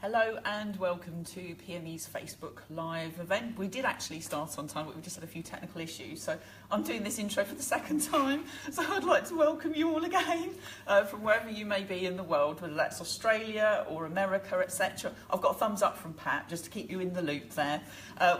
Hello and welcome to PME's Facebook Live event. We did actually start on time, but we just had a few technical issues. So I'm doing this intro for the second time. So I'd like to welcome you all again from wherever you may be in the world, whether that's Australia or America, etc. I've got a thumbs up from Pat, just to keep you in the loop there.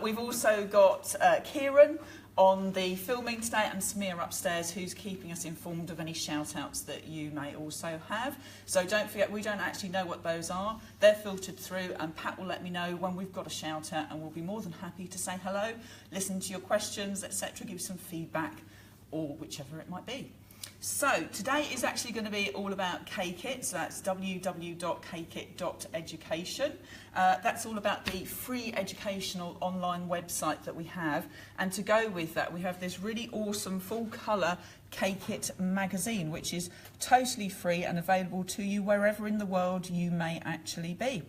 We've also got Kieran on the filming today and Samir upstairs, who's keeping us informed of any shout outs that you may also have. So don't forget, we don't actually know what those are. They're filtered through and Pat will let me know when we've got a shout out, and we'll be more than happy to say hello, listen to your questions, etc., give some feedback or whichever it might be. So today is actually going to be all about Cakeit, so that's www.cakeit.education. That's all about the free educational online website that we have, and to go with that we have this really awesome full colour Cakeit magazine, which is totally free and available to you wherever in the world you may actually be.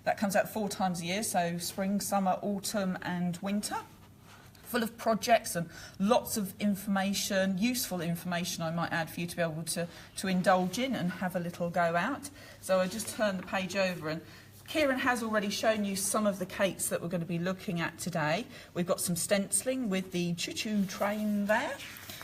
That comes out 4 times a year, so spring, summer, autumn and winter. Full of projects and lots of information, useful information I might add, for you to be able to indulge in and have a little go out. So I just turn the page over, and Kieran has already shown you some of the cates that we're going to be looking at today. We've got some stenciling with the choo-choo train there.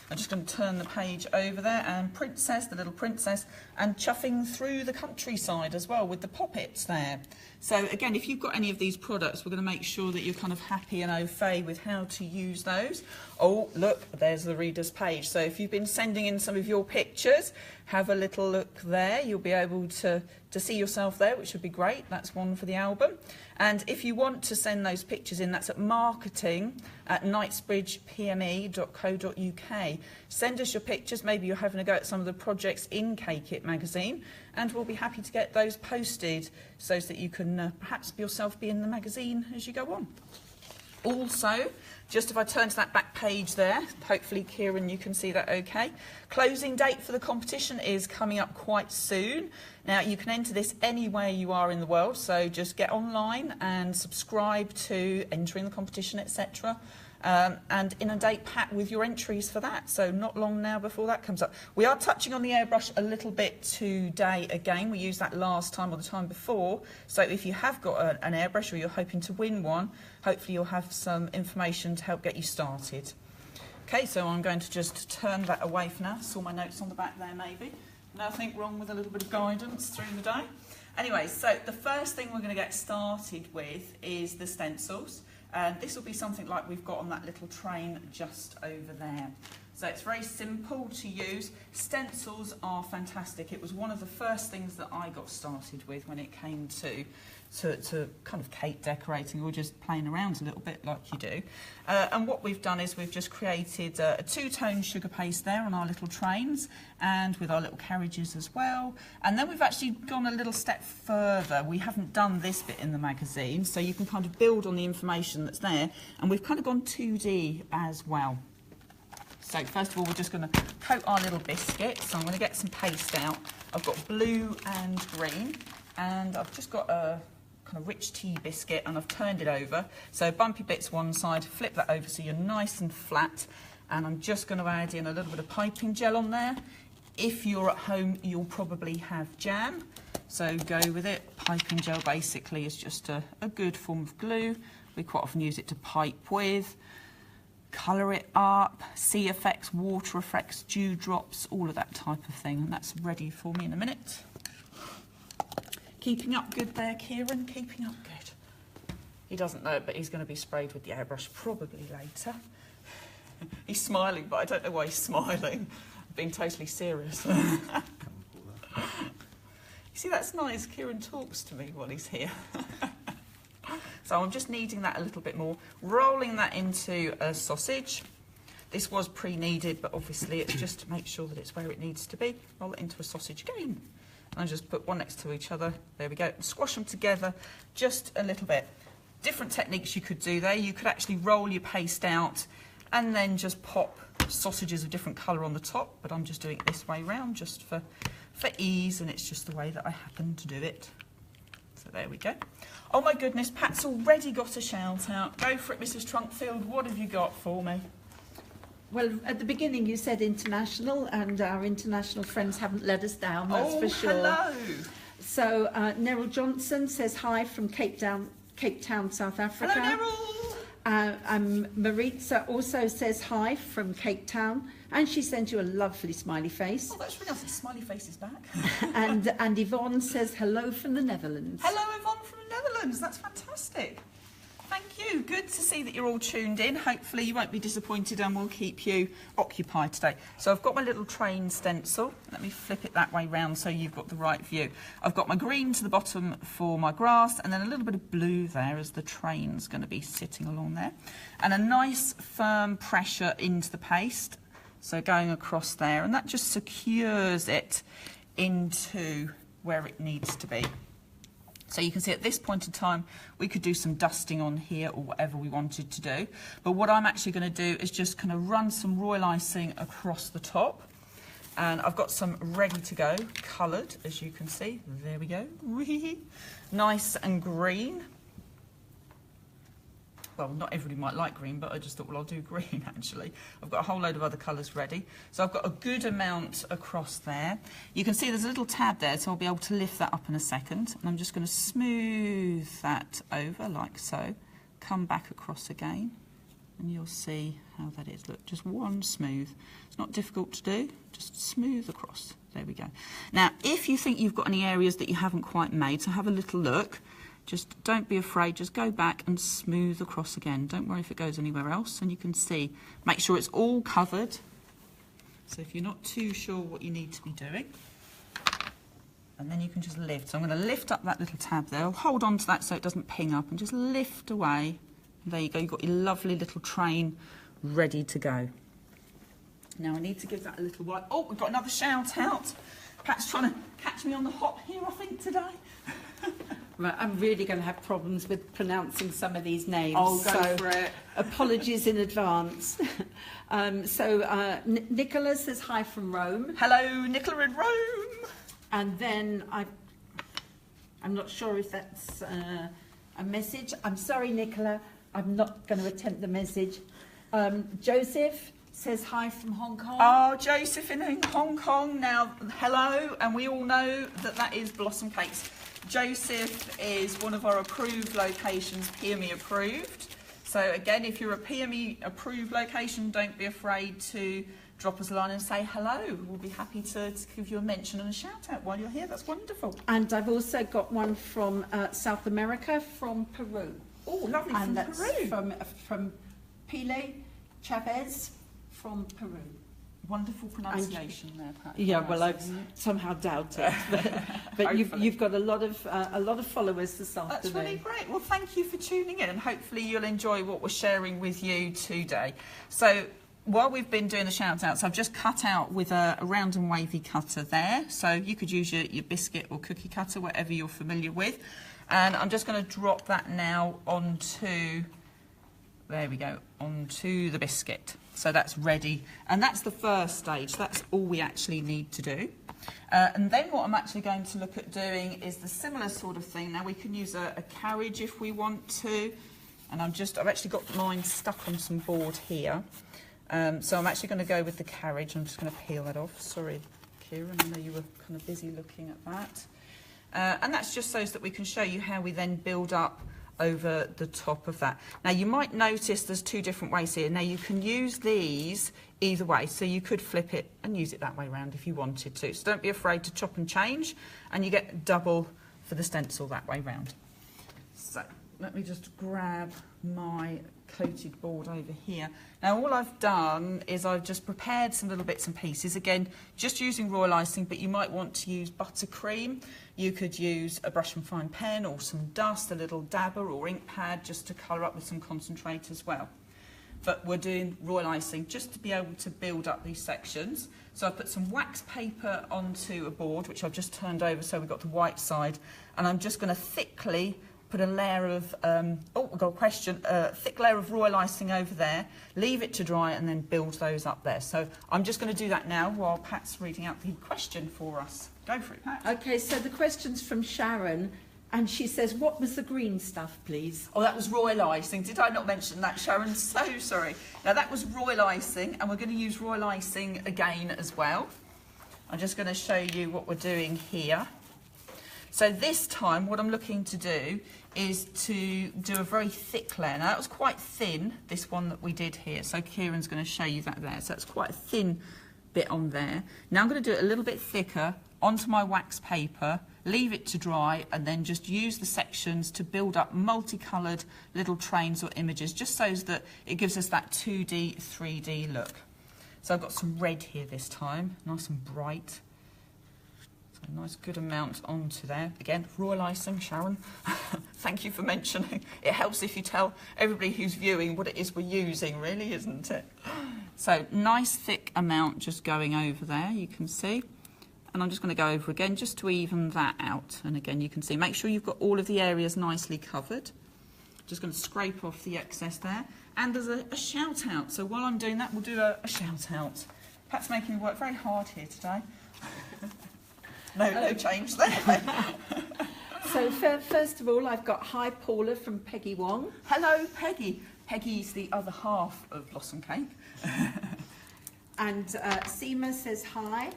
I'm just going to turn the page over there, and Princess, the little princess, and chuffing through the countryside as well with the poppets there. So again, if you've got any of these products, we're going to make sure that you're kind of happy and au fait with how to use those. Oh, look, there's the reader's page. So if you've been sending in some of your pictures, have a little look there. You'll be able to see yourself there, which would be great. That's one for the album. And if you want to send those pictures in, that's at marketing@knightsbridgepme.co.uk. Send us your pictures. Maybe you're having a go at some of the projects in Cakeit magazine, and we'll be happy to get those posted so that you can perhaps yourself be in the magazine as you go on. Also, just if I turn to that back page there, hopefully Kieran you can see that okay. Closing date for the competition is coming up quite soon. Now you can enter this anywhere you are in the world, so just get online and subscribe to entering the competition, etc. And inundate Pat with your entries for that, so not long now before that comes up. We are touching on the airbrush a little bit today again. We used that last time or the time before, so if you have got an airbrush or you're hoping to win one, hopefully you'll have some information to help get you started. Okay, so I'm going to just turn that away for now. Saw my notes on the back there maybe. Nothing wrong with a little bit of guidance through the day. Anyway, so the first thing we're going to get started with is the stencils. And this will be something like we've got on that little train just over there. So it's very simple to use. Stencils are fantastic. It was one of the first things that I got started with when it came to kind of cake decorating, or just playing around a little bit like you do. And what we've done is we've just created a 2-tone sugar paste there on our little trains, and with our little carriages as well. And then we've actually gone a little step further. We haven't done this bit in the magazine, so you can kind of build on the information that's there, and we've kind of gone 2D as well. So first of all, we're just going to coat our little biscuit. So I'm going to get some paste out. I've got blue and green, and I've just got a kind of rich tea biscuit, and I've turned it over. So bumpy bits one side, flip that over so you're nice and flat. And I'm just going to add in a little bit of piping gel on there. If you're at home, you'll probably have jam, so go with it. Piping gel basically is just a good form of glue. We quite often use it to pipe with. Colour it up, sea effects, water effects, dewdrops, all of that type of thing, and that's ready for me in a minute. Keeping up good there, Kieran, keeping up good. He doesn't know it, but he's going to be sprayed with the airbrush probably later. He's smiling, but I don't know why he's smiling. I'm being totally serious. You see, that's nice, Kieran talks to me while he's here. So I'm just kneading that a little bit more, rolling that into a sausage. This was pre-kneaded, but obviously it's just to make sure that it's where it needs to be. Roll it into a sausage again. And just put one next to each other. There we go. Squash them together just a little bit. Different techniques you could do there. You could actually roll your paste out and then just pop sausages of different colour on the top, but I'm just doing it this way round just for ease, and it's just the way that I happen to do it. So there we go. Oh my goodness, Pat's already got a shout out. Go for it, Mrs. Trunkfield. What have you got for me? Well, at the beginning you said international, and our international friends haven't let us down, that's for sure. Hello. So Neryl Johnson says hi from Cape Town, South Africa. Hello, Neryl. Maritza also says hi from Cape Town, and she sends you a lovely smiley face. Oh, that's really nice. The smiley face is back. and Yvonne says hello from the Netherlands. Hello, Yvonne from the Netherlands. That's fantastic. Thank you. Good to see that you're all tuned in. Hopefully you won't be disappointed and we'll keep you occupied today. So I've got my little train stencil. Let me flip it that way round so you've got the right view. I've got my green to the bottom for my grass and then a little bit of blue there as the train's going to be sitting along there. And a nice firm pressure into the paste. So going across there, and that just secures it into where it needs to be. So you can see at this point in time, we could do some dusting on here or whatever we wanted to do. But what I'm actually going to do is just kind of run some royal icing across the top. And I've got some ready to go, coloured, as you can see. There we go. Nice and green. Well, not everybody might like green, but I just thought, well, I'll do green, actually. I've got a whole load of other colours ready. So I've got a good amount across there. You can see there's a little tab there, so I'll be able to lift that up in a second. And I'm just going to smooth that over, like so. Come back across again, and you'll see how that is. Look, just one smooth. It's not difficult to do, just smooth across. There we go. Now, if you think you've got any areas that you haven't quite made, so have a little look. Just don't be afraid, just go back and smooth across again. Don't worry if it goes anywhere else. And you can see, make sure it's all covered. So if you're not too sure what you need to be doing, and then you can just lift. So I'm going to lift up that little tab there. I'll hold on to that so it doesn't ping up and just lift away. And there you go, you've got your lovely little train ready to go. Now I need to give that a little wipe. Oh, we've got another shout out. Pat's trying to catch me on the hop here, I think, today. Right, I'm really going to have problems with pronouncing some of these names. Oh, go for it. Apologies in advance. Nicola says hi from Rome. Hello, Nicola in Rome. And then I'm not sure if that's a message. I'm sorry, Nicola. I'm not going to attempt the message. Joseph says hi from Hong Kong. Oh, Joseph in Hong Kong. Now, hello. And we all know that that is Blossom Cakes. Joseph is one of our approved locations, PME approved. So again, if you're a PME approved location, don't be afraid to drop us a line and say hello. We'll be happy to give you a mention and a shout out while you're here. That's wonderful. And I've also got one from South America, from Peru. Oh, lovely, and from that's Peru. From Pile Chavez from Peru. Wonderful pronunciation there, Pat. Yeah, well, I've somehow doubted, but you've got a lot of followers this afternoon. That's really great. Well, thank you for tuning in, and hopefully you'll enjoy what we're sharing with you today. So, while we've been doing the shout outs, I've just cut out with a round and wavy cutter there. So you could use your biscuit or cookie cutter, whatever you're familiar with. And I'm just going to drop that now onto, there we go, onto the biscuit. So that's ready, and that's the first stage. That's all we actually need to do. And then what I'm actually going to look at doing is the similar sort of thing. Now we can use a carriage if we want to, and I've actually got mine stuck on some board here. So I'm actually going to go with the carriage. I'm just going to peel that off. Sorry, Kieran, I know you were kind of busy looking at that. And that's just so that we can show you how we then build up over the top of that. Now you might notice there's two different ways here. Now you can use these either way, so you could flip it and use it that way round if you wanted to. So don't be afraid to chop and change, and you get double for the stencil that way round. So let me just grab my coated board over here. Now all I've done is I've just prepared some little bits and pieces, again just using royal icing, but you might want to use buttercream. You could use a brush and fine pen or some dust, a little dabber or ink pad, just to colour up with some concentrate as well. But we're doing royal icing just to be able to build up these sections. So I put some wax paper onto a board, which I've just turned over so we've got the white side, and I'm just going to thickly put a layer of, we've got a question, thick layer of royal icing over there, leave it to dry, and then build those up there. So I'm just going to do that now while Pat's reading out the question for us. Go for it, Pat. Okay, so the question's from Sharon, and she says, what was the green stuff, please? Oh, that was royal icing. Did I not mention that, Sharon? So sorry. Now, that was royal icing, and we're going to use royal icing again as well. I'm just going to show you what we're doing here. So this time what I'm looking to do is to do a very thick layer. Now that was quite thin, this one that we did here. So Kieran's going to show you that there. So it's quite a thin bit on there. Now I'm going to do it a little bit thicker onto my wax paper, leave it to dry, and then just use the sections to build up multicoloured little trains or images, just so that it gives us that 2D, 3D look. So I've got some red here this time, nice and bright. So a nice good amount onto there. Again, royal icing, Sharon. Thank you for mentioning. It helps if you tell everybody who's viewing what it is we're using, really, isn't it? So nice thick amount just going over there, you can see. And I'm just going to go over again just to even that out. And again, you can see, make sure you've got all of the areas nicely covered. Just going to scrape off the excess there. And there's a shout out. So while I'm doing that, we'll do a shout out. Pat's making me work very hard here today. No change there. So first of all, I've got hi Paula from Peggy Wong. Hello, Peggy. Peggy's the other half of Blossom Cake. And Seema says hi.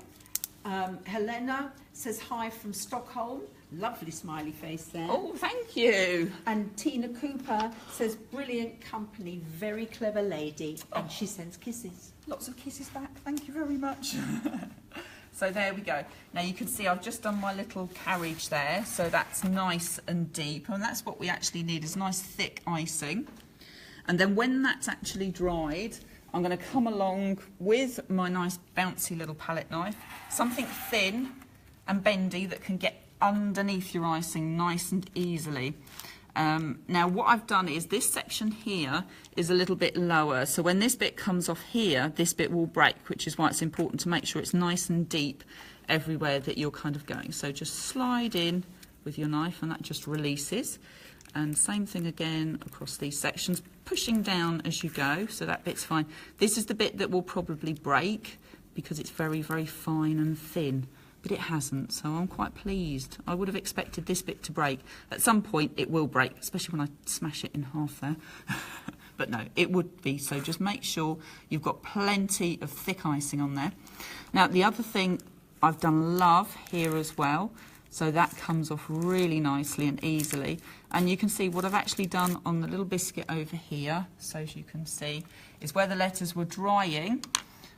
Helena says hi from Stockholm. Lovely smiley face there. Oh, thank you. And Tina Cooper says brilliant company, very clever lady. And she sends kisses. Lots of kisses back. Thank you very much. So there we go. Now you can see I've just done my little carriage there. So that's nice and deep. And that's what we actually need, is nice thick icing. And then when that's actually dried, I'm going to come along with my nice bouncy little palette knife, something thin and bendy that can get underneath your icing nice and easily. Now what I've done is this section here is a little bit lower, so when this bit comes off here, this bit will break, which is why it's important to make sure it's nice and deep everywhere that you're kind of going. So just slide in with your knife and that just releases. And same thing again across these sections, pushing down as you go, so that bit's fine. This is the bit that will probably break because it's very, very fine and thin, but it hasn't, so I'm quite pleased. I would have expected this bit to break. At some point it will break, especially when I smash it in half there. But no, it would be, so just make sure you've got plenty of thick icing on there. Now the other thing, I've done love here as well. So that comes off really nicely and easily. And you can see what I've actually done on the little biscuit over here, so as you can see, is where the letters were drying,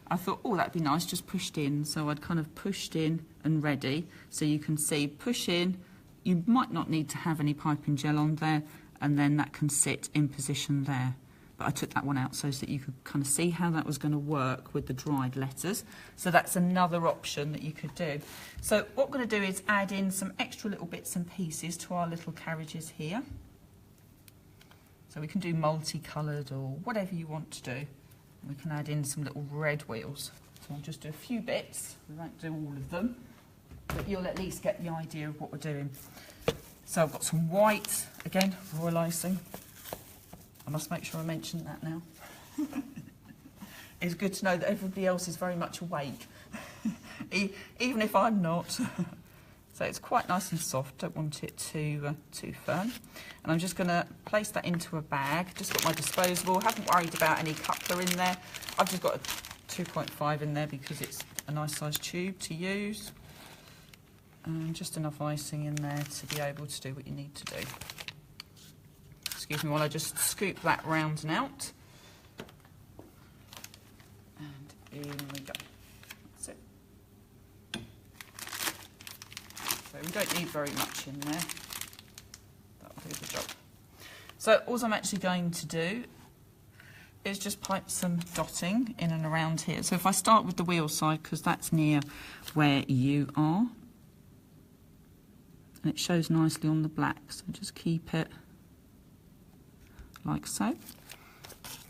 I thought, oh, that'd be nice, just pushed in. So I'd kind of pushed in and ready. So you can see, push in, you might not need to have any piping gel on there, and then that can sit in position there. But I took that one out so that you could kind of see how that was going to work with the dried letters. So that's another option that you could do. So what we're going to do is add in some extra little bits and pieces to our little carriages here. So we can do multicoloured or whatever you want to do. We can add in some little red wheels. So I'll just do a few bits. We won't do all of them, but you'll at least get the idea of what we're doing. So I've got some white, again, royal icing. I must make sure I mention that now. It's good to know that everybody else is very much awake, even if I'm not. So it's quite nice and soft, don't want it too firm. And I'm just going to place that into a bag. Just got my disposable, haven't worried about any cutler in there. I've just got a 2.5 in there because it's a nice sized tube to use. And just enough icing in there to be able to do what you need to do. Excuse me while I just scoop that round and out. And in we go. That's it. So we don't need very much in there. That'll do the job. So all I'm actually going to do is just pipe some dotting in and around here. So if I start with the wheel side, because that's near where you are, and it shows nicely on the black, so just keep it like so.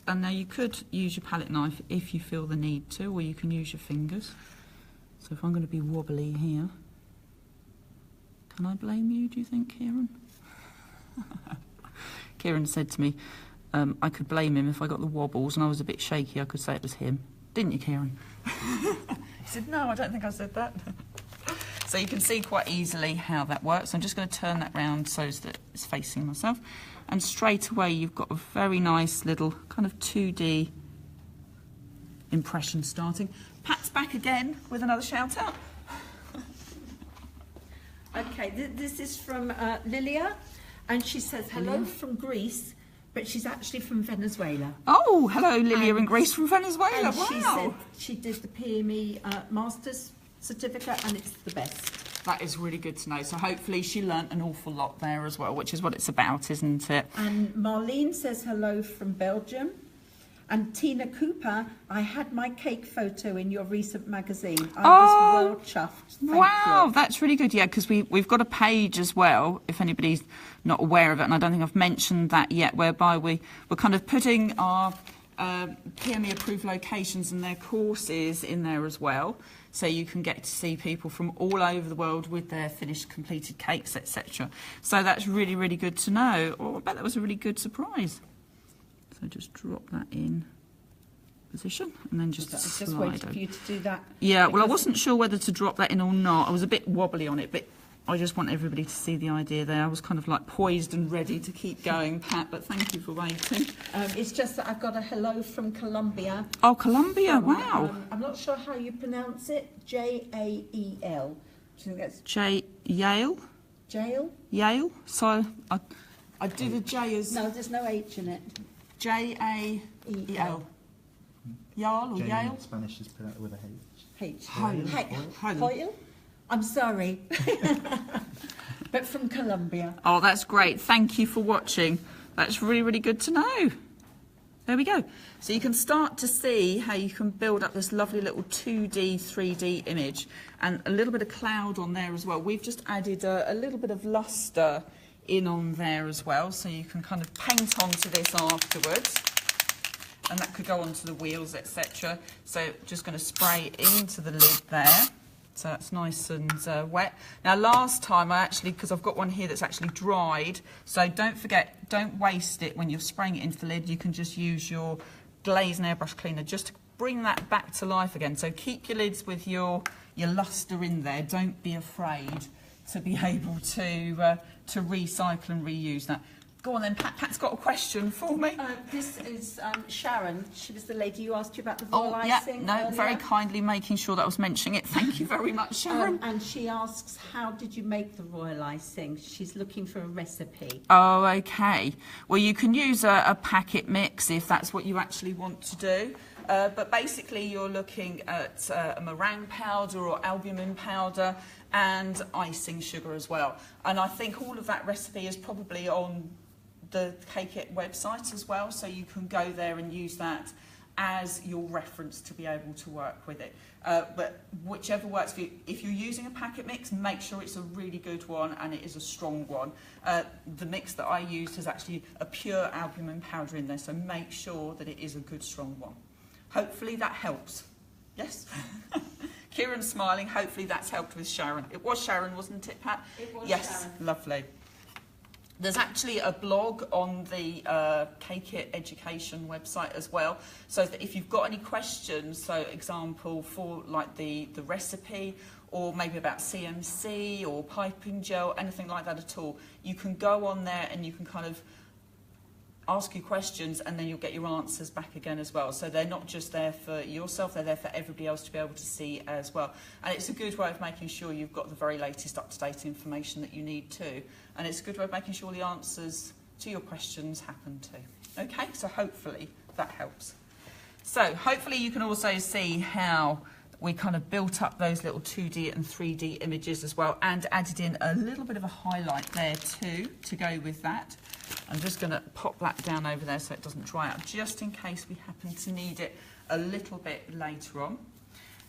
And now you could use your palette knife if you feel the need to, or you can use your fingers. So if I'm going to be wobbly here, can I blame you, do you think, Kieran? Kieran said to me, I could blame him if I got the wobbles and I was a bit shaky, I could say it was him. Didn't you, Kieran? He said, no, I don't think I said that. So you can see quite easily how that works. I'm just going to turn that round so that it's facing myself. And straight away you've got a very nice little kind of 2D impression starting. Pat's back again with another shout out. Okay, this is from Lilia, and she says, hello from Greece, but she's actually from Venezuela. Oh, hello, Lilia in Greece from Venezuela. And wow. she said she did the PME Master's Certificate, and it's the best. That is really good to know. So hopefully she learnt an awful lot there as well, which is what it's about, isn't it? And Marlene says hello from Belgium. And Tina Cooper, I had my cake photo in your recent magazine. I was well chuffed. Wow, you. that's really good. Yeah, because we've got a page as well, if anybody's not aware of it, and I don't think I've mentioned that yet, whereby we're kind of putting our PME approved locations and their courses in there as well. So you can get to see people from all over the world with their finished, completed cakes, etc. So that's really, really good to know. Oh, I bet that was a really good surprise. So just drop that in position and then just slide just waited for you to do that. Yeah, well, I wasn't sure whether to drop that in or not. I was a bit wobbly on it, but I just want everybody to see the idea there. I was kind of like poised and ready to keep going, Pat, but thank you for waiting. It's just that I've got a hello from Colombia. Oh, Colombia, wow. I'm not sure how you pronounce it. Jael. Do you think that's Yale? Jail? Yale? So I did a J as... No, there's no H in it. J-A-E-L. Yale or Yale? In Spanish is pronounced with a H. Hoyle? I'm sorry. But from Colombia. Oh, that's great. Thank you for watching. That's really, really good to know. There we go. So you can start to see how you can build up this lovely little 2D, 3D image and a little bit of cloud on there as well. We've just added a little bit of luster in on there as well, so you can kind of paint onto this afterwards, and that could go onto the wheels, etc. So just going to spray into the lid there, so that's nice and wet. Now last time I actually, because I've got one here that's actually dried, so don't forget, don't waste it when you're spraying it into the lid. You can just use your glaze and airbrush cleaner just to bring that back to life again. So keep your lids with your luster in there. Don't be afraid to be able to recycle and reuse that. Go on then, Pat. Pat's got a question for me. This is Sharon. She was the lady you asked you about the royal icing. Yeah, no, earlier. very kindly making sure that I was mentioning it. Thank you very much, Sharon. And she asks, how did you make the royal icing? She's looking for a recipe. Oh, okay. Well, you can use a packet mix if that's what you actually want to do. But basically, you're looking at a meringue powder or albumin powder and icing sugar as well. And I think all of that recipe is probably on the Cakeit website as well, so you can go there and use that as your reference to be able to work with it. But whichever works for you. If you're using a packet mix, make sure it's a really good one and it is a strong one. The mix that I used has actually a pure albumin powder in there, so make sure that it is a good strong one. Hopefully that helps. Yes? Kieran's smiling. Hopefully that's helped with Sharon. It was Sharon, wasn't it, Pat? It was yes, Sharon. Lovely. There's actually a blog on the Cakeit education website as well, so that if you've got any questions, so example for like the recipe, or maybe about CMC or piping gel, anything like that at all, you can go on there and you can kind of ask you questions and then you'll get your answers back again as well. So they're not just there for yourself, they're there for everybody else to be able to see as well. And it's a good way of making sure you've got the very latest up-to-date information that you need too. And it's a good way of making sure the answers to your questions happen too. Okay, so hopefully that helps. So hopefully you can also see how we kind of built up those little 2D and 3D images as well, and added in a little bit of a highlight there too to go with that. I'm just going to pop that down over there so it doesn't dry out, just in case we happen to need it a little bit later on.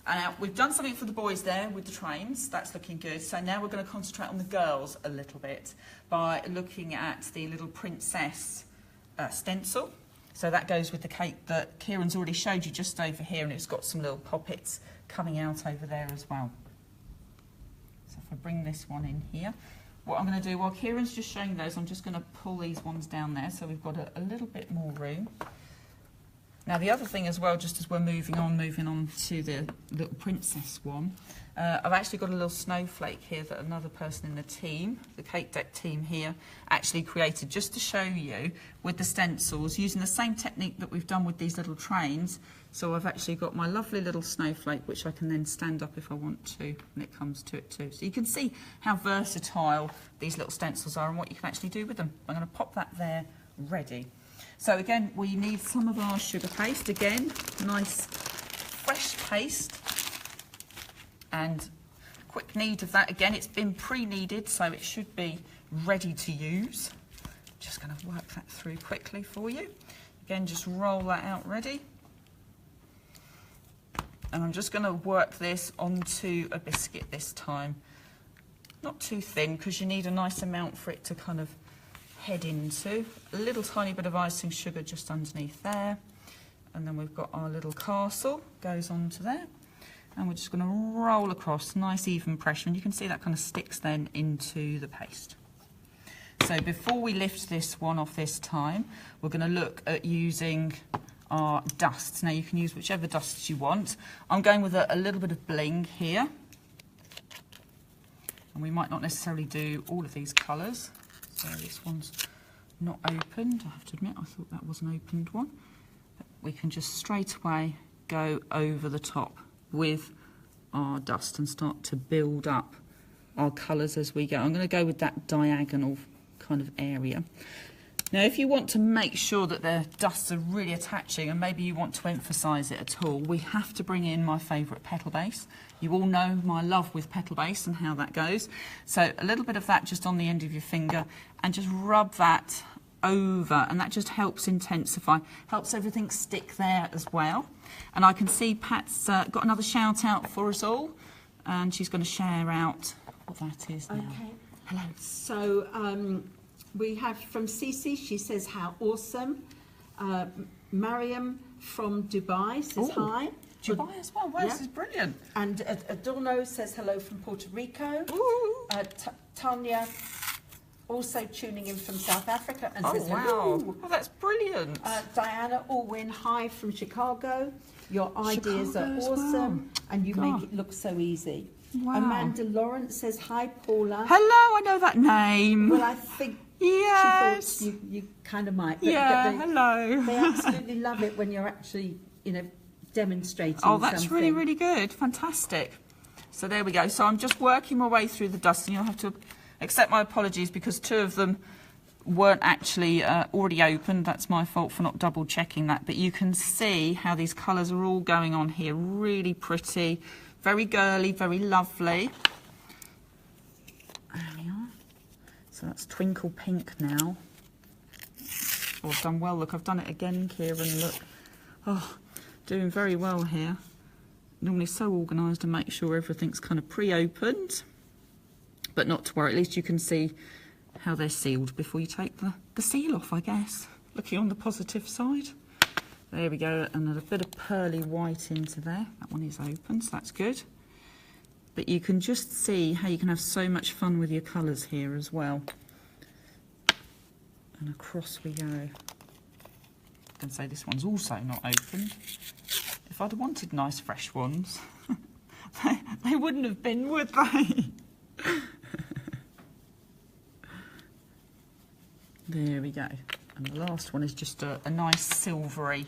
And now we've done something for the boys there with the trains. That's looking good. So now we're going to concentrate on the girls a little bit by looking at the little princess stencil. So that goes with the cake that Kieran's already showed you just over here, and it's got some little poppets coming out over there as well. So if I bring this one in here, what I'm going to do while Kieran's just showing those, I'm just going to pull these ones down there so we've got a little bit more room. Now the other thing as well, just as we're moving on to the little princess one, I've actually got a little snowflake here that another person in the team, the Cake Deck team here, actually created just to show you with the stencils using the same technique that we've done with these little trains. So I've actually got my lovely little snowflake which I can then stand up if I want to when it comes to it too. So you can see how versatile these little stencils are and what you can actually do with them. I'm going to pop that there ready. So again, we need some of our sugar paste. Again, nice fresh paste. And quick knead of that. Again, it's been pre-kneaded, so it should be ready to use. Just going to work that through quickly for you. Again, just roll that out ready. And I'm just going to work this onto a biscuit this time. Not too thin, because you need a nice amount for it to kind of head into. A little tiny bit of icing sugar just underneath there. And then we've got our little castle, goes onto there. And we're just going to roll across, nice even pressure. And you can see that kind of sticks then into the paste. So before we lift this one off this time, we're going to look at using our dusts. Now you can use whichever dusts you want. I'm going with a little bit of bling here. And we might not necessarily do all of these colours. So this one's not opened, I have to admit, I thought that was an opened one. But we can just straight away go over the top with our dust and start to build up our colours as we go. I'm going to go with that diagonal kind of area. Now if you want to make sure that the dusts are really attaching and maybe you want to emphasise it at all, we have to bring in my favourite petal base. You all know my love with petal base and how that goes. So a little bit of that just on the end of your finger and just rub that over, and that just helps intensify, helps everything stick there as well. And I can see Pat's got another shout out for us all, and she's going to share out what that is now. Okay. Hello. So we have from Cece, she says how awesome. Mariam from Dubai says hi. Dubai as well. Wow, Yeah. This is brilliant. And Adorno says hello from Puerto Rico. Ooh. Tanya also tuning in from South Africa and Oh, says wow. hello. Oh, that's brilliant. Diana Allwyn, hi from Chicago. Your ideas Chicago are as awesome and you God. make it look so easy. Wow. Amanda Lawrence says hi, Paula. Hello, I know that name. Well, I think Yes. she thought you kind of might. But, Yeah, but hello. they absolutely love it when you're actually, demonstrating Oh, that's something. really, really good. Fantastic. So there we go. So I'm just working my way through the dust, and you'll have to accept my apologies because two of them weren't actually already opened. That's my fault for not double checking that. But you can see how these colours are all going on here. Really pretty, very girly, very lovely. There we are. So that's twinkle pink now. Oh, I've done well. Look, I've done it again, Kieran. Look. Oh, doing very well here. Normally so organised to make sure everything's kind of pre-opened. But not to worry, at least you can see how they're sealed before you take the seal off, I guess. Looking on the positive side. There we go, and a bit of pearly white into there. That one is open, so that's good. But you can just see how you can have so much fun with your colours here as well. And across we go. I can say this one's also not opened. If I'd have wanted nice fresh ones, they wouldn't have been, would they? There we go. And the last one is just a nice silvery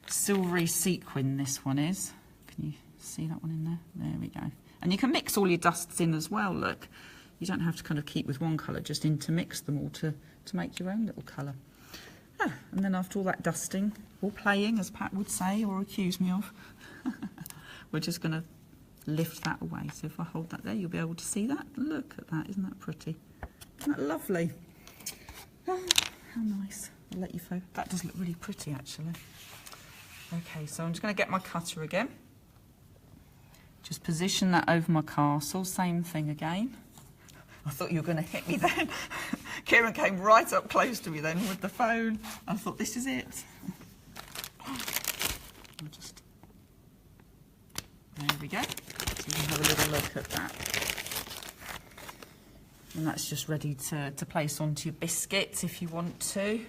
sequin, this one is. Can you see that one in there? There we go. And you can mix all your dusts in as well, look. You don't have to kind of keep with one colour, just intermix them all to make your own little colour. Ah, and then after all that dusting, or playing, as Pat would say, or accuse me of, we're just going to lift that away. So if I hold that there, you'll be able to see that. Look at that, isn't that pretty? Isn't that lovely? Oh, how nice. I'll let you focus. That does look really pretty, actually. Okay, so I'm just going to get my cutter again. Just position that over my castle. Same thing again. I thought you were going to hit me then. Kieran came right up close to me then with the phone. I thought, this is it. There we go. So you can have a little look at that. And that's just ready to place onto your biscuits if you want to.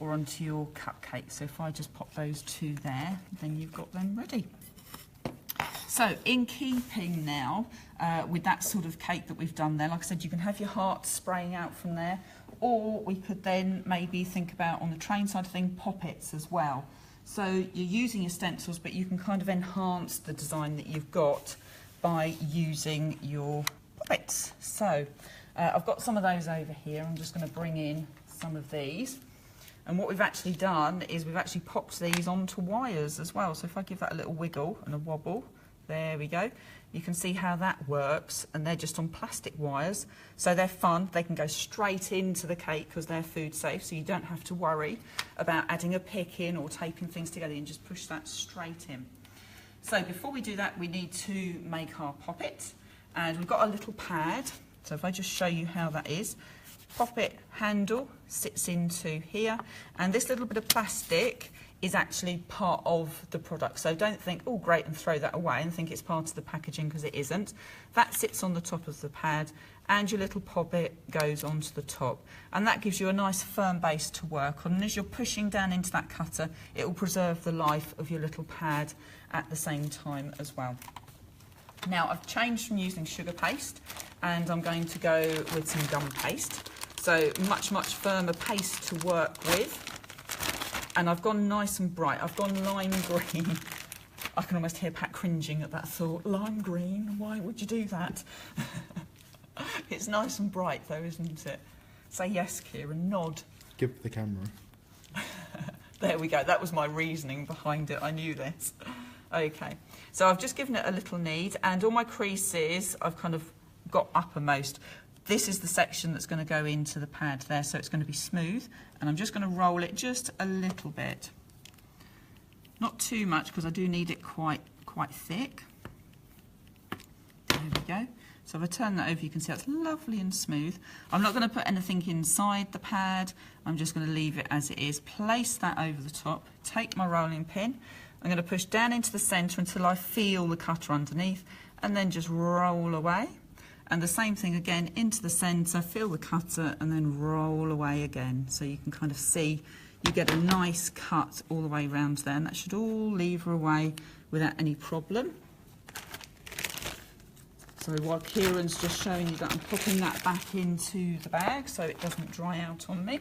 or onto your cupcake. So if I just pop those two there, then you've got them ready. So in keeping now with that sort of cake that we've done there, like I said, you can have your heart spraying out from there, or we could then maybe think about, on the train side of thing, poppets as well. So you're using your stencils, but you can kind of enhance the design that you've got by using your poppets. So I've got some of those over here. I'm just going to bring in some of these. And what we've actually done is we've actually popped these onto wires as well. So if I give that a little wiggle and a wobble, there we go. You can see how that works, and they're just on plastic wires. So they're fun. They can go straight into the cake because they're food safe, so you don't have to worry about adding a pick in or taping things together. You can just push that straight in. So before we do that, we need to make our poppet, and we've got a little pad. So if I just show you how that is, poppet handle sits into here, and this little bit of plastic is actually part of the product. So don't think, oh great, and throw that away and think it's part of the packaging, because it isn't. That sits on the top of the pad, and your little poppet goes onto the top, and that gives you a nice firm base to work on. And as you're pushing down into that cutter, it will preserve the life of your little pad at the same time as well. Now I've changed from using sugar paste, and I'm going to go with some gum paste. So much firmer paste to work with. And I've gone nice and bright. I've gone lime green. I can almost hear Pat cringing at that thought. Lime green, why would you do that? It's nice and bright though, isn't it? Say yes, Kieran, nod. Give the camera. There we go, that was my reasoning behind it, I knew this. Okay, so I've just given it a little knead, and all my creases I've kind of got uppermost. This is the section that's going to go into the pad there, so it's going to be smooth, and I'm just going to roll it just a little bit. Not too much, because I do need it quite thick. There we go. So if I turn that over, you can see that's lovely and smooth. I'm not going to put anything inside the pad. I'm just going to leave it as it is. Place that over the top. Take my rolling pin. I'm going to push down into the centre until I feel the cutter underneath, and then just roll away. And the same thing again, into the centre, feel the cutter, and then roll away again. So you can kind of see, you get a nice cut all the way around there, and that should all lever away without any problem. So while Kieran's just showing you that, I'm popping that back into the bag so it doesn't dry out on me.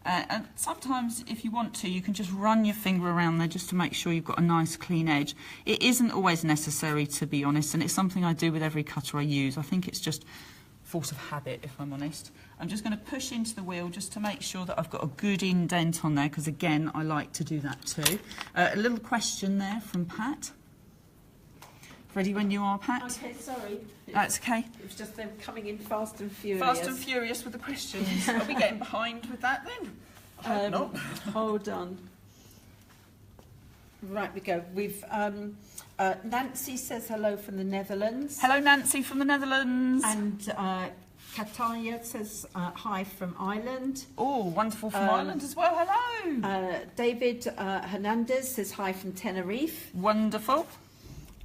And sometimes, if you want to, you can just run your finger around there just to make sure you've got a nice clean edge. It isn't always necessary, to be honest, and it's something I do with every cutter I use. I think it's just force of habit, if I'm honest. I'm just going to push into the wheel just to make sure that I've got a good indent on there, because again, I like to do that too. A little question there from Pat. Ready when you are, Pat? Okay, sorry. That's okay. It's just them coming in fast and furious. Fast and furious with the questions. Are we getting behind with that then? I hope not. Hold on. Right, we go. We've Nancy says hello from the Netherlands. Hello, Nancy from the Netherlands. And Cakeit says hi from Ireland. Oh, wonderful from Ireland as well. Hello. David Hernandez says hi from Tenerife. Wonderful.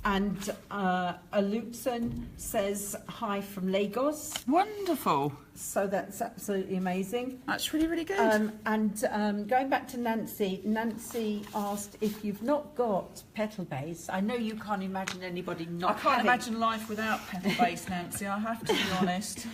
And Alupson says hi from Lagos. Wonderful. So that's absolutely amazing. That's really, really good. And going back to Nancy, Nancy asked if you've not got petal base. I know you can't imagine anybody not I can't imagine life without petal base, Nancy, I have to be honest.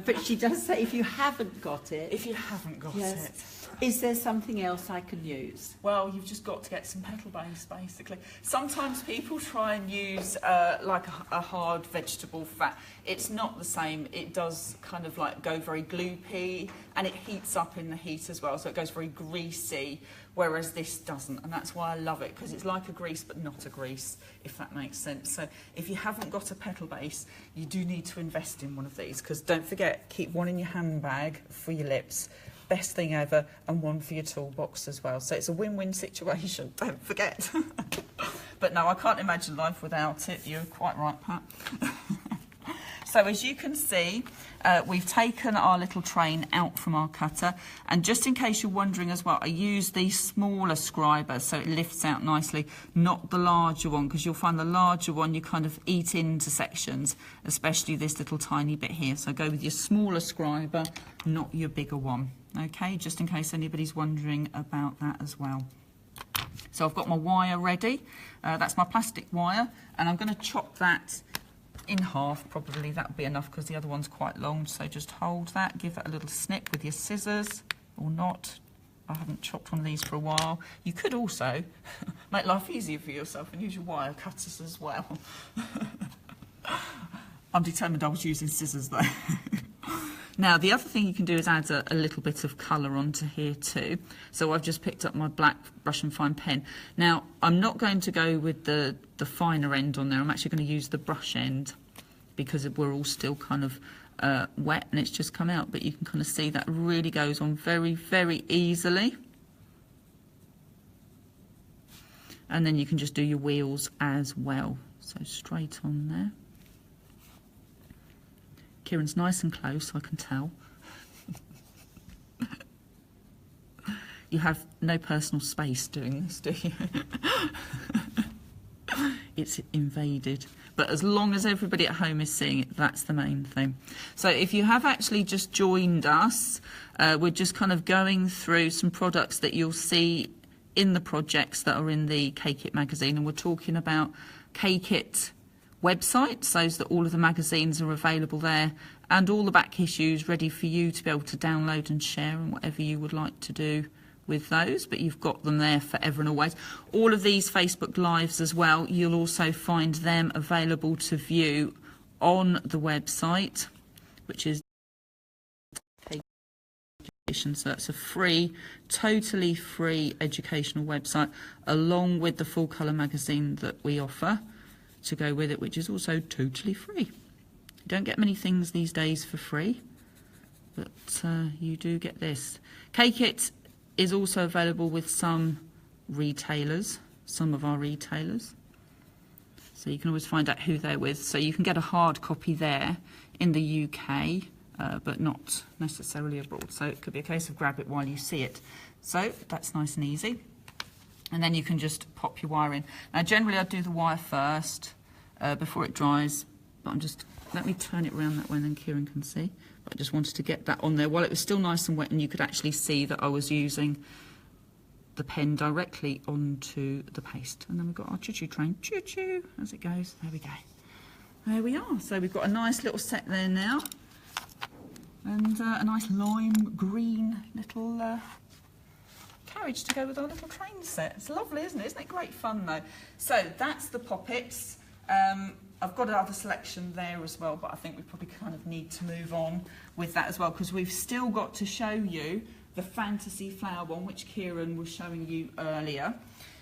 But she does say if you haven't got it. If you haven't got yes. it. Is there something else I can use? Well, you've just got to get some petal base, basically. Sometimes people try and use like a hard vegetable fat. It's not the same. It does kind of like go very gloopy, and it heats up in the heat as well, so it goes very greasy, whereas this doesn't, and that's why I love it, because it's like a grease but not a grease, if that makes sense. So if you haven't got a petal base, you do need to invest in one of these, because don't forget, keep one in your handbag for your lips. Best thing ever, and one for your toolbox as well. So it's a win-win situation, don't forget. But no, I can't imagine life without it. You're quite right, Pat. So as you can see, we've taken our little train out from our cutter, and just in case you're wondering as well, I use the smaller scriber so it lifts out nicely, not the larger one, because you'll find the larger one you kind of eat into sections, especially this little tiny bit here. So go with your smaller scriber, not your bigger one. Okay, just in case anybody's wondering about that as well. So I've got my wire ready. That's my plastic wire, and I'm going to chop that in half. Probably that'll be enough because the other one's quite long. So just hold that, give it a little snip with your scissors, or not. I haven't chopped one of these for a while. You could also make life easier for yourself and use your wire cutters as well. I'm determined I was using scissors though. Now, the other thing you can do is add a little bit of colour onto here too. So I've just picked up my black brush and fine pen. Now, I'm not going to go with the finer end on there. I'm actually going to use the brush end because we're all still kind of wet and it's just come out. But you can kind of see that really goes on very, very easily. And then you can just do your wheels as well. So straight on there. Kieran's nice and close, I can tell. You have no personal space doing this, do you? It's invaded. But as long as everybody at home is seeing it, that's the main thing. So if you have actually just joined us, we're just kind of going through some products that you'll see in the projects that are in the Cakeit magazine, and we're talking about Cakeit website, so that all of the magazines are available there, and all the back issues ready for you to be able to download and share, and whatever you would like to do with those, but you've got them there forever and always. All of these Facebook Lives as well, you'll also find them available to view on the website, which is so it's a free, totally free educational website, along with the full colour magazine that we offer to go with it, which is also totally free. You don't get many things these days for free, but you do get this. Cakeit is also available with some retailers, some of our retailers. So you can always find out who they're with. So you can get a hard copy there in the UK, but not necessarily abroad. So it could be a case of grab it while you see it. So that's nice and easy. And then you can just pop your wire in. Now generally I do the wire first before it dries, but let me turn it around that way and then Kieran can see. But I just wanted to get that on there while it was still nice and wet, and you could actually see that I was using the pen directly onto the paste. And then we've got our choo-choo train, choo-choo, as it goes. There we go. There we are. So we've got a nice little set there now, and a nice lime green little carriage to go with our little train set. It's lovely, isn't it? Isn't it great fun though? So that's the poppets. I've got another selection there as well, but I think we probably kind of need to move on with that as well, because we've still got to show you the fantasy flower one, which Kieran was showing you earlier.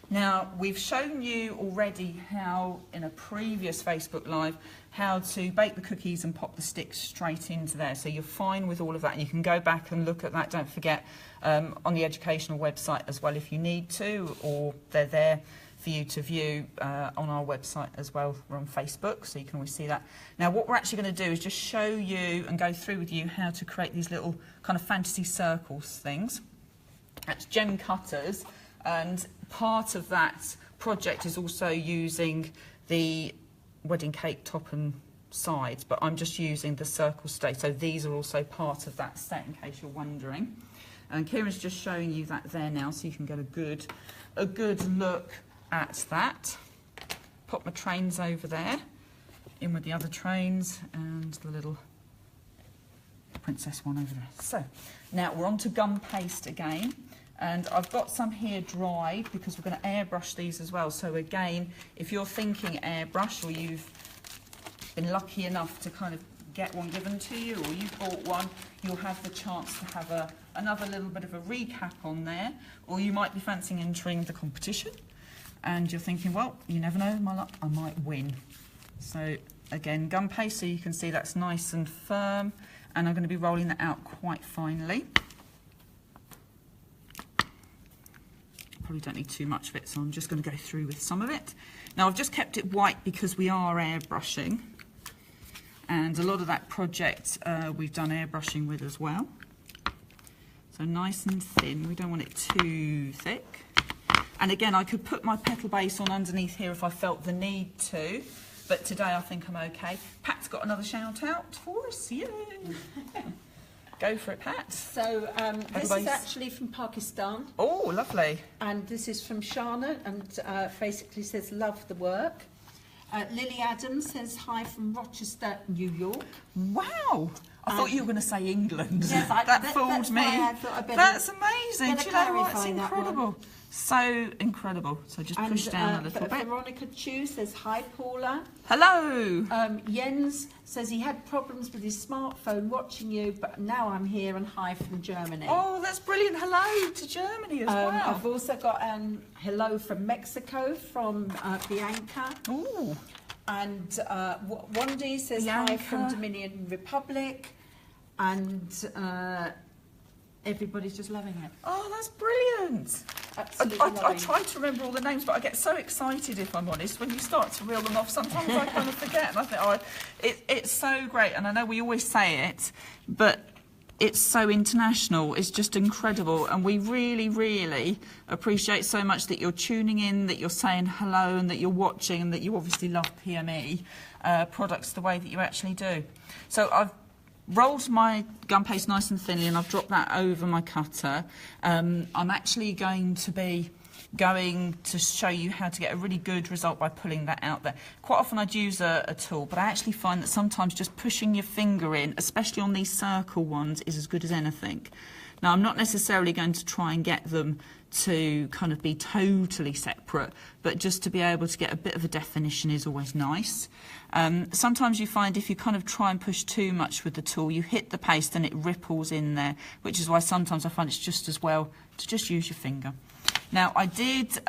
Now, we've shown you already how, in a previous Facebook Live, how to bake the cookies and pop the sticks straight into there. So you're fine with all of that. And you can go back and look at that, don't forget, on the educational website as well if you need to, or they're there for you to view on our website as well. We're on Facebook, so you can always see that. Now, what we're actually going to do is just show you and go through with you how to create these little kind of fantasy circles things. That's gem cutters, and part of that project is also using the wedding cake top and sides, but I'm just using the circle stay. So these are also part of that set, in case you're wondering. And Kieran's just showing you that there now, so you can get a good look at that. Pop my trains over there, in with the other trains, and the little princess one over there. So now we're on to gum paste again, and I've got some here dried because we're going to airbrush these as well. So again, if you're thinking airbrush, or you've been lucky enough to kind of get one given to you, or you've bought one, you'll have the chance to have another little bit of a recap on there, or you might be fancying entering the competition and you're thinking, well, you never know, my luck, I might win. So again, gum paste, so you can see that's nice and firm, and I'm going to be rolling that out quite finely. Probably don't need too much of it, so I'm just going to go through with some of it. Now, I've just kept it white because we are airbrushing. And a lot of that project we've done airbrushing with as well. So nice and thin, we don't want it too thick. And again, I could put my petal base on underneath here if I felt the need to, but today I think I'm okay. Pat's got another shout out for us, yay! Go for it, Pat. So this is actually from Pakistan. Oh, lovely. And this is from Shana, and basically says, love the work. Lily Adams says, hi from Rochester, New York. Wow! I thought you were going to say England. Yes, that fooled me. That's amazing. Do you know what? It's incredible. So incredible. So just push down a little bit. Veronica Chu says, hi, Paula. Hello. Jens says he had problems with his smartphone watching you, but now I'm here, and hi from Germany. Oh, that's brilliant. Hello to Germany as well. I've also got hello from Mexico from Bianca. Ooh. And Wandy says Bianca. hi from Dominican Republic, and everybody's just loving it. Oh, that's brilliant. Absolutely I try to remember all the names, but I get so excited, if I'm honest, when you start to reel them off. Sometimes I kind of forget, and I think, it's so great. And I know we always say it, but it's so international. It's just incredible. And we really, really appreciate so much that you're tuning in, that you're saying hello, and that you're watching, and that you obviously love PME products the way that you actually do. So I've rolled my gum paste nice and thinly, and I've dropped that over my cutter. I'm actually going to show you how to get a really good result by pulling that out there. Quite often I'd use a tool, but I actually find that sometimes just pushing your finger in, especially on these circle ones, is as good as anything. Now, I'm not necessarily going to try and get them to kind of be totally separate, but just to be able to get a bit of a definition is always nice. Sometimes you find if you kind of try and push too much with the tool, you hit the paste and it ripples in there, which is why sometimes I find it's just as well to just use your finger. Now, I did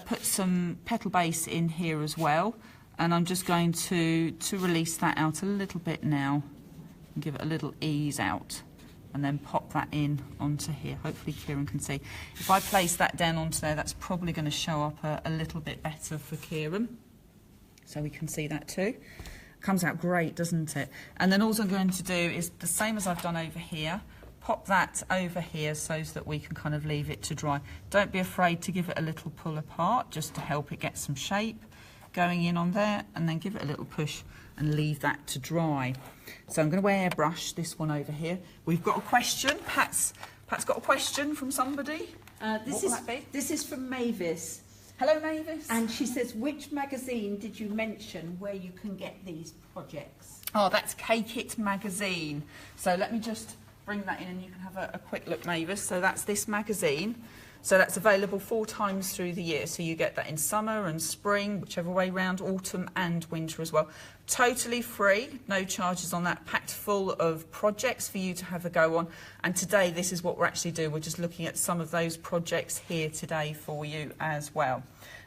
put some petal base in here as well, and I'm just going to release that out a little bit now and give it a little ease out, and then pop that in onto here. Hopefully Kieran can see. If I place that down onto there, that's probably going to show up a little bit better for Kieran, so we can see that too. Comes out great, doesn't it? And then all I'm going to do is the same as I've done over here. Pop that over here so that we can kind of leave it to dry. Don't be afraid to give it a little pull apart, just to help it get some shape going in on there, and then give it a little push and leave that to dry. So I'm going to airbrush this one over here. We've got a question. Pat's got a question from somebody. This is from Mavis. Hello, Mavis. And she says, which magazine did you mention where you can get these projects? Oh, that's Cakeit magazine. So let me just bring that in and you can have a quick look, Mavis. So that's this magazine. So that's available 4 times through the year. So you get that in summer and spring, whichever way round, autumn and winter as well. Totally free, no charges on that, packed full of projects for you to have a go on. And today, this is what we're actually doing. We're just looking at some of those projects here today for you as well.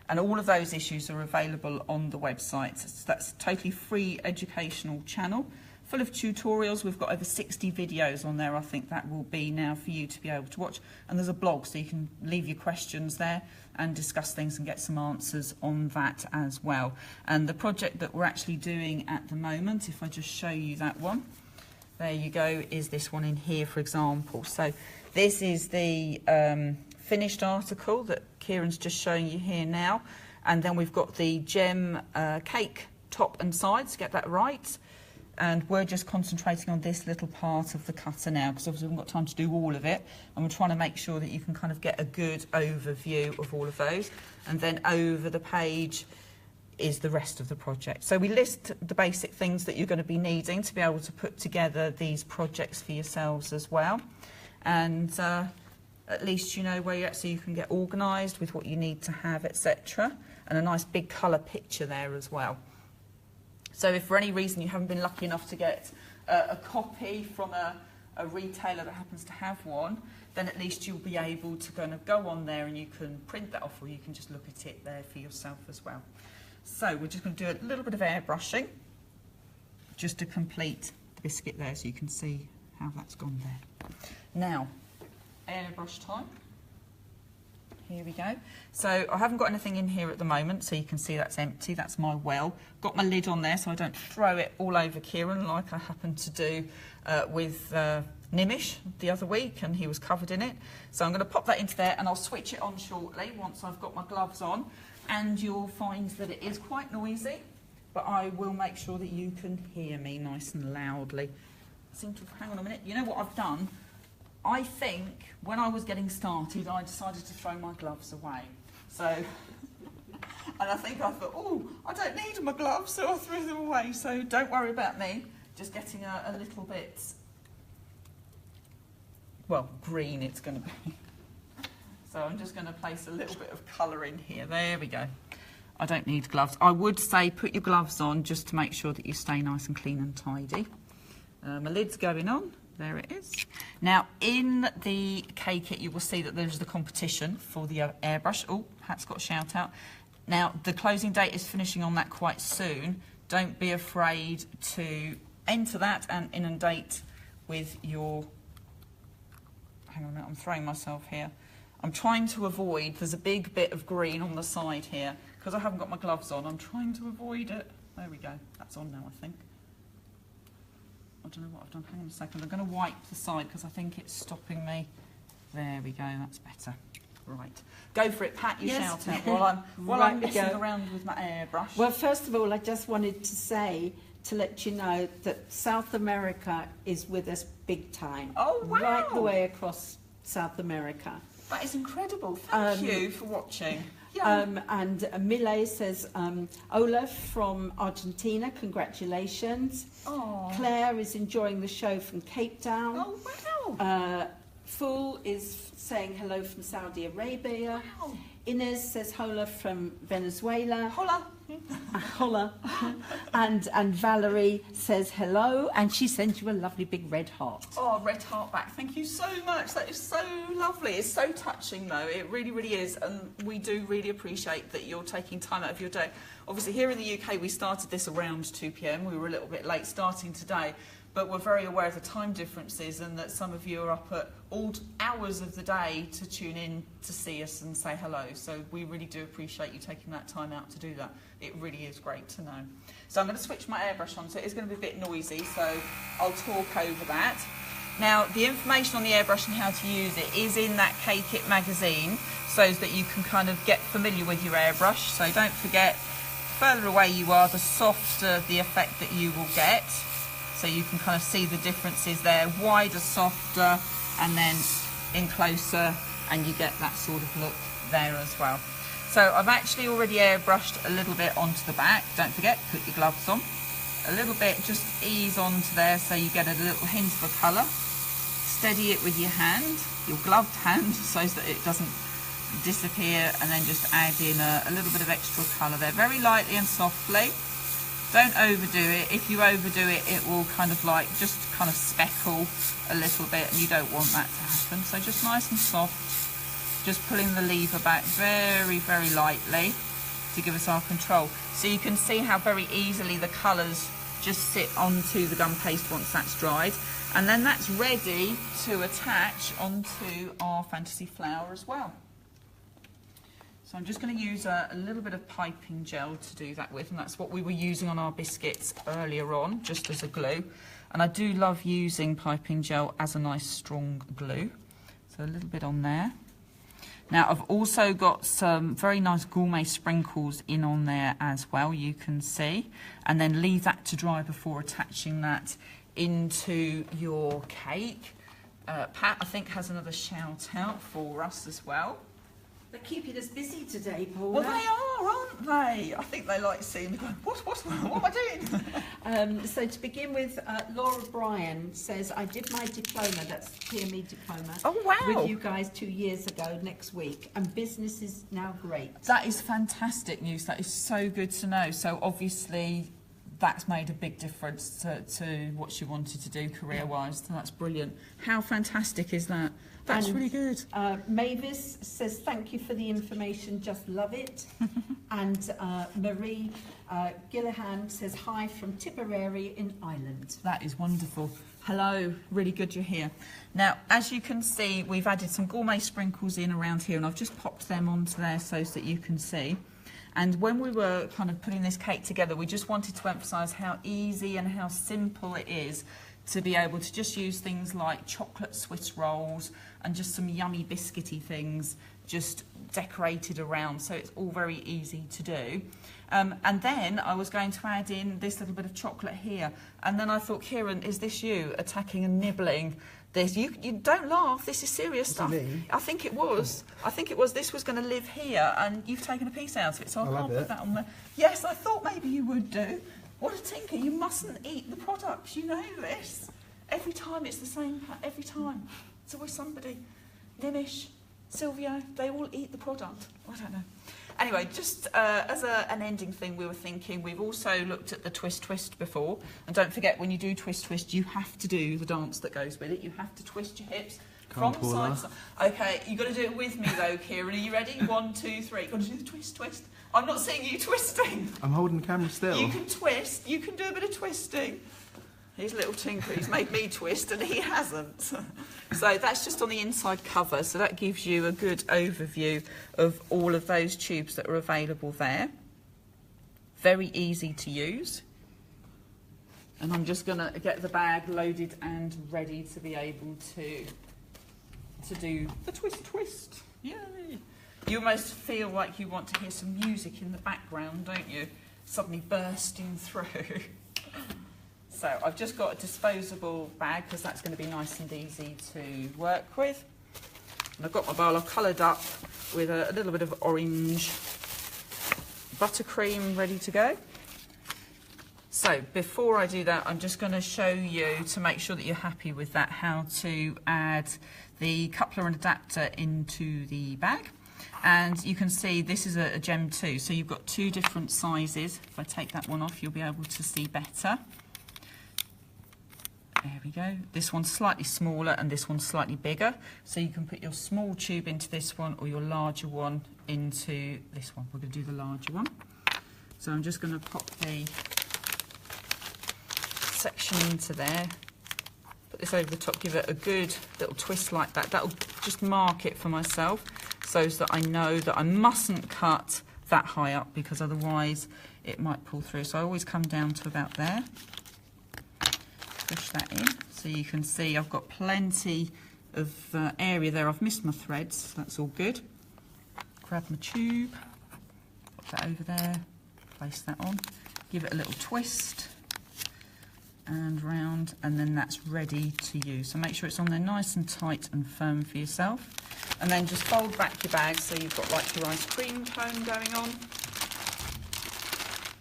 And all of those issues are available on the website. So that's a totally free educational channel, full of tutorials. We've got over 60 videos on there. I think that will be now for you to be able to watch. And there's a blog, so you can leave your questions there and discuss things and get some answers on that as well. And the project that we're actually doing at the moment, if I just show you that one, there you go, is this one in here, for example. So this is the finished article that Kieran's just showing you here now. And then we've got the gem cake top and sides, get that right. And we're just concentrating on this little part of the cutter now, because obviously we haven't got time to do all of it, and we're trying to make sure that you can kind of get a good overview of all of those. And then over the page is the rest of the project. So we list the basic things that you're going to be needing to be able to put together these projects for yourselves as well. And at least you know where you're at, so you can get organised with what you need to have, etc. And a nice big colour picture there as well. So if for any reason you haven't been lucky enough to get a copy from a retailer that happens to have one, then at least you'll be able to kind of go on there and you can print that off, or you can just look at it there for yourself as well. So we're just going to do a little bit of airbrushing just to complete the biscuit there, so you can see how that's gone there. Now, airbrush time. Here we go. So I haven't got anything in here at the moment, so you can see that's empty. That's my well. Got my lid on there so I don't throw it all over Kieran like I happened to do with Nimish the other week, and he was covered in it. So I'm going to pop that into there and I'll switch it on shortly once I've got my gloves on, and you'll find that it is quite noisy, but I will make sure that you can hear me nice and loudly. I seem to, hang on a minute, you know what I've done? I think when I was getting started, I decided to throw my gloves away. So, and I think I thought, oh, I don't need my gloves, so I threw them away. So don't worry about me, just getting a little bit, well, green it's going to be. So I'm just going to place a little bit of colour in here. There we go. I don't need gloves. I would say put your gloves on just to make sure that you stay nice and clean and tidy. My lid's going on. There it is. Now, in the Cakeit, you will see that there's the competition for the airbrush. Oh, Pat's got a shout out. Now, the closing date is finishing on that quite soon. Don't be afraid to enter that and inundate with your... Hang on a minute, I'm throwing myself here. I'm trying to avoid, there's a big bit of green on the side here. Because I haven't got my gloves on, I'm trying to avoid it. There we go. That's on now, I think. I don't know what I've done. Hang on a second. I'm going to wipe the side because I think it's stopping me. There we go. That's better. Right. Go for it, Pat. You shout out while I'm messing around with my airbrush. Well, first of all, I just wanted to say, to let you know that South America is with us big time. Oh, wow. Right the way across South America. That is incredible. Thank you for watching. Yeah. And Mile says, Olaf from Argentina, congratulations. Aww. Claire is enjoying the show from Cape Town. Oh, wow. Fool is saying hello from Saudi Arabia. Wow. Inez says hola from Venezuela. Hola. Hola. And Valerie says hello, and she sends you a lovely big red heart. Oh, red heart back. Thank you so much. That is so lovely. It's so touching, though. It really, really is. And we do really appreciate that you're taking time out of your day. Obviously, here in the UK, we started this around 2 p.m. We were a little bit late starting today, but we're very aware of the time differences and that some of you are up at all hours of the day to tune in to see us and say hello. So we really do appreciate you taking that time out to do that. It really is great to know. So I'm going to switch my airbrush on, so it is going to be a bit noisy, so I'll talk over that. Now, the information on the airbrush and how to use it is in that Cakeit magazine, so that you can kind of get familiar with your airbrush. So don't forget, further away you are, the softer the effect that you will get. So you can kind of see the differences there, wider, softer, and then in closer, and you get that sort of look there as well. So I've actually already airbrushed a little bit onto the back. Don't forget, put your gloves on. A little bit, just ease onto there so you get a little hint of a colour. Steady it with your hand, your gloved hand, so that it doesn't disappear, and then just add in a little bit of extra colour there, very lightly and softly. Don't overdo it. If you overdo it, it will kind of like just kind of speckle a little bit, and you don't want that to happen. So just nice and soft, just pulling the lever back very, very lightly to give us our control. So you can see how very easily the colours just sit onto the gum paste once that's dried. And then that's ready to attach onto our fantasy flower as well. So I'm just going to use a little bit of piping gel to do that with, and that's what we were using on our biscuits earlier on, just as a glue. And I do love using piping gel as a nice strong glue. So a little bit on there. Now I've also got some very nice gourmet sprinkles in on there as well, you can see. And then leave that to dry before attaching that into your cake. Pat, I think, has another shout out for us as well. They're keeping us busy today, Paula. Well, they are, aren't they? I think they like seeing me going, what am I doing? So to begin with, Laura Bryan says, I did my diploma, that's PME diploma, with you guys 2 years ago next week, and business is now great. That is fantastic news. That is so good to know. So obviously that's made a big difference to what she wanted to do career-wise. So that's brilliant. How fantastic is that? That's really good. Mavis says, thank you for the information, just love it. And Marie Gillihan says, hi from Tipperary in Ireland. That is wonderful. Hello, really good you're here. Now, as you can see, we've added some gourmet sprinkles in around here, and I've just popped them onto there so that you can see. And when we were kind of putting this cake together, we just wanted to emphasise how easy and how simple it is to be able to just use things like chocolate Swiss rolls and just some yummy biscuity things just decorated around, so it's all very easy to do. And then I was going to add in this little bit of chocolate here, and then I thought, Kieran, is this you attacking and nibbling this? You don't laugh, this is serious stuff. Me? I think it was. This was going to live here, and you've taken a piece out of it, so I can't put that on there. Yes, I thought maybe you would do. What a tinker, you mustn't eat the products, you know this. Every time it's the same, every time. It's always somebody. Nimish, Silvio, they all eat the product. I don't know. Anyway, just as an ending thing, we were thinking, we've also looked at the twist before. And don't forget, when you do twist, you have to do the dance that goes with it. You have to twist your hips from side to side. Okay, you've got to do it with me though, Kieran. Are you ready? 1, 2, 3. You've got to do the twist. I'm not seeing you twisting. I'm holding the camera still. You can twist. You can do a bit of twisting. He's a little tinker. He's made me twist and he hasn't. So that's just on the inside cover. So that gives you a good overview of all of those tubes that are available there. Very easy to use. And I'm just going to get the bag loaded and ready to be able to do the twist. Yay! You almost feel like you want to hear some music in the background, don't you? Suddenly bursting through. So I've just got a disposable bag because that's going to be nice and easy to work with. And I've got my bowl. I've coloured up with a little bit of orange buttercream ready to go. So before I do that, I'm just going to show you, to make sure that you're happy with that, how to add the coupler and adapter into the bag. And you can see this is a gem 2, so you've got 2 different sizes. If I take that one off, you'll be able to see better. There we go. This one's slightly smaller and this one's slightly bigger. So you can put your small tube into this one or your larger one into this one. We're going to do the larger one. So I'm just going to pop the section into there. Put this over the top, give it a good little twist like that. That'll just mark it for myself so that I know that I mustn't cut that high up because otherwise it might pull through. So I always come down to about there. Push that in, so you can see I've got plenty of area there. I've missed my threads, so that's all good. Grab my tube, put that over there, place that on, give it a little twist and round, and then that's ready to use. So make sure it's on there nice and tight and firm for yourself. And then just fold back your bag so you've got like your ice cream cone going on.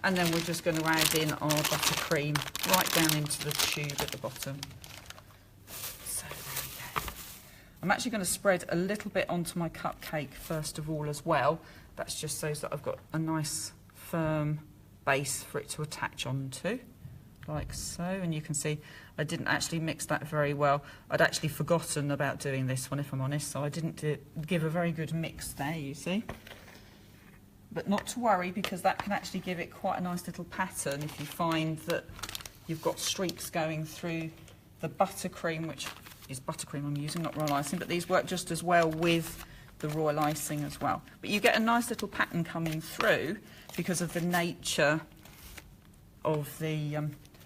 And then we're just going to add in our buttercream right down into the tube at the bottom. So there we go. I'm actually going to spread a little bit onto my cupcake first of all as well. That's just so that I've got a nice firm base for it to attach onto, like so. And you can see I didn't actually mix that very well. I'd actually forgotten about doing this one, if I'm honest, so I didn't give a very good mix there, you see. But not to worry, because that can actually give it quite a nice little pattern if you find that you've got streaks going through the buttercream, which is buttercream I'm using, not royal icing, but these work just as well with the royal icing as well. But you get a nice little pattern coming through because of the nature of the...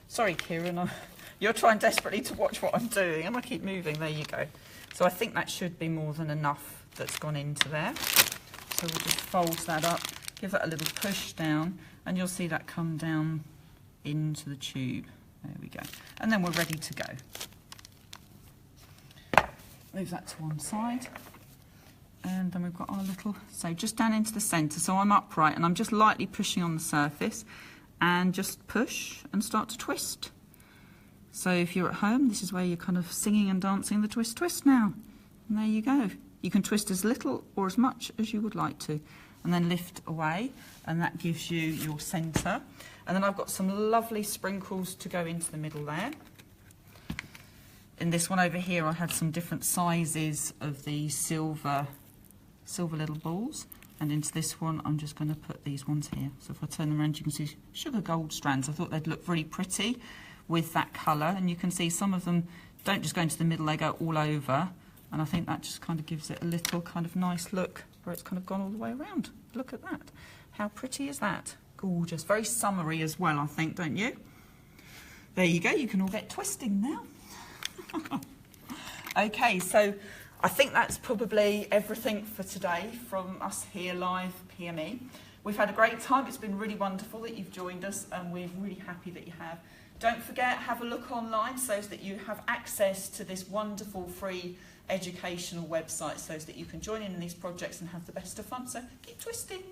sorry, Kieran, you're trying desperately to watch what I'm doing, and I keep moving. There you go. So I think that should be more than enough that's gone into there. So we'll just fold that up, give that a little push down, and you'll see that come down into the tube. There we go. And then we're ready to go. Move that to one side. And then we've got our little, so just down into the centre. So I'm upright and I'm just lightly pushing on the surface and just push and start to twist. So if you're at home, this is where you're kind of singing and dancing the twist, twist now. And there you go. You can twist as little or as much as you would like to, and then lift away, and that gives you your centre. And then I've got some lovely sprinkles to go into the middle there. In this one over here, I had some different sizes of the silver little balls. And into this one, I'm just going to put these ones here. So if I turn them around, you can see sugar gold strands. I thought they'd look really pretty with that colour. And you can see some of them don't just go into the middle, they go all over. And I think that just kind of gives it a little kind of nice look where it's kind of gone all the way around. Look at that. How pretty is that? Gorgeous. Very summery as well, I think, don't you? There you go. You can all get twisting now. Okay, so I think that's probably everything for today from us here live PME. We've had a great time. It's been really wonderful that you've joined us, and we're really happy that you have. Don't forget, have a look online so that you have access to this wonderful free educational website so that you can join in these projects and have the best of fun. So keep twisting.